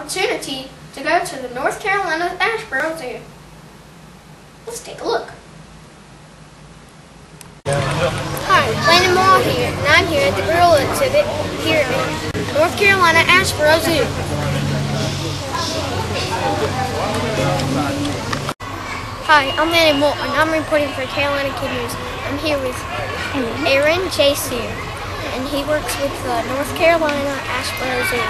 opportunity to go to the North Carolina Asheboro Zoo. Let's take a look. Hi, Landon here, and I'm here at the gorilla exhibit here at North Carolina Asheboro Zoo. Hi, I'm Landon and I'm reporting for Carolina Kid News. I'm here with Aaron Chase here, and he works with the North Carolina Asheboro Zoo.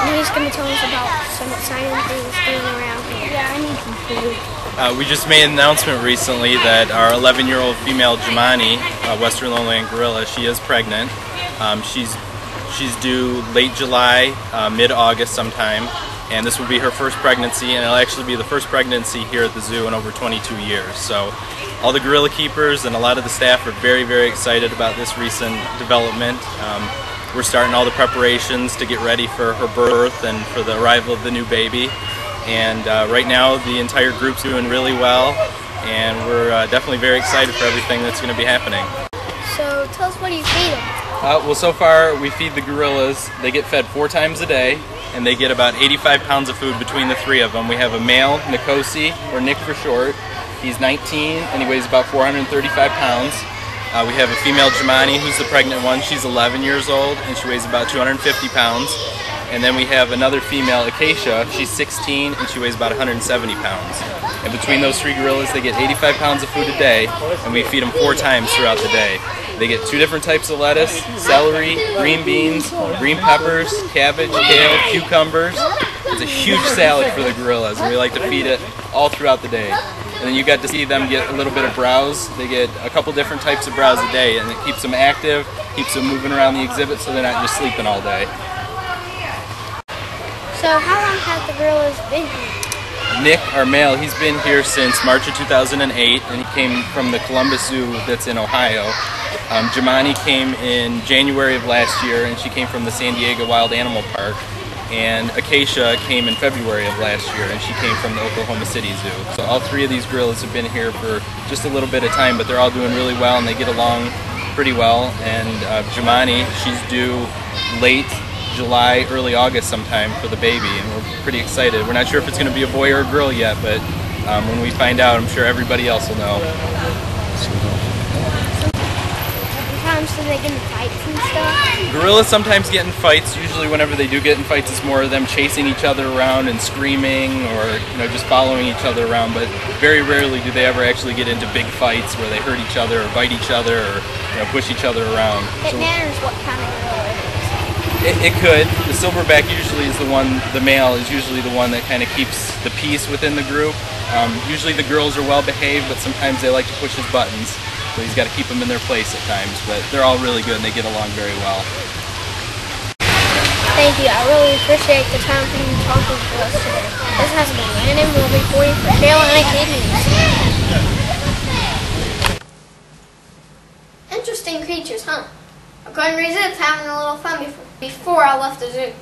And he's going to tell us about some exciting things going around here. Yeah, I need some food. We just made an announcement recently that our 11-year-old female Jemani, Western Lowland gorilla, she is pregnant. She's due late July, mid-August sometime, and this will be her first pregnancy, and it'll actually be the first pregnancy here at the zoo in over 22 years. So all the gorilla keepers and a lot of the staff are very, very excited about this recent development. We're starting all the preparations to get ready for her birth and for the arrival of the new baby. And right now the entire group's doing really well, and we're definitely very excited for everything that's going to be happening. So tell us, what do you feed them? Well, so far we feed the gorillas. They get fed 4 times a day, and they get about 85 pounds of food between the 3 of them. We have a male, Nikosi, or Nick for short. He's 19 and he weighs about 435 pounds. We have a female Jemani, who's the pregnant one. She's 11 years old and she weighs about 250 pounds. And then we have another female, Acacia. She's 16 and she weighs about 170 pounds. And between those 3 gorillas, they get 85 pounds of food a day, and we feed them 4 times throughout the day. They get 2 different types of lettuce: celery, green beans, green peppers, cabbage, kale, cucumbers. It's a huge salad for the gorillas, and we like to feed it all throughout the day. And then you got to see them get a little bit of browse. They get a couple different types of browse a day, and it keeps them active, keeps them moving around the exhibit so they're not just sleeping all day. So how long have the gorillas been here? Nick, our male, he's been here since March of 2008, and he came from the Columbus Zoo that's in Ohio. Jemani came in January of last year, and she came from the San Diego Wild Animal Park. And Acacia came in February of last year, and she came from the Oklahoma City Zoo. So all 3 of these gorillas have been here for just a little bit of time, but they're all doing really well, and they get along pretty well. And Jemani, she's due late July, early August sometime for the baby, and we're pretty excited. We're not sure if it's going to be a boy or a girl yet, but when we find out, I'm sure everybody else will know. Sometimes do they get in fights and stuff? Gorillas sometimes get in fights. Usually whenever they do get in fights, it's more of them chasing each other around and screaming, or just following each other around, but very rarely do they ever actually get into big fights where they hurt each other or bite each other or push each other around. It matters what kind of gorilla it is. It could. The silverback usually is the one, the male is usually the one that kind of keeps the peace within the group. Usually the girls are well behaved, but sometimes they like to push his buttons, so he's got to keep them in their place at times, but they're all really good and they get along very well. Thank you. I really appreciate the time for you talking to us today. This has been Landon reporting for Carolina Kid News. Interesting creatures, huh? I couldn't resist having a little fun before I left the zoo.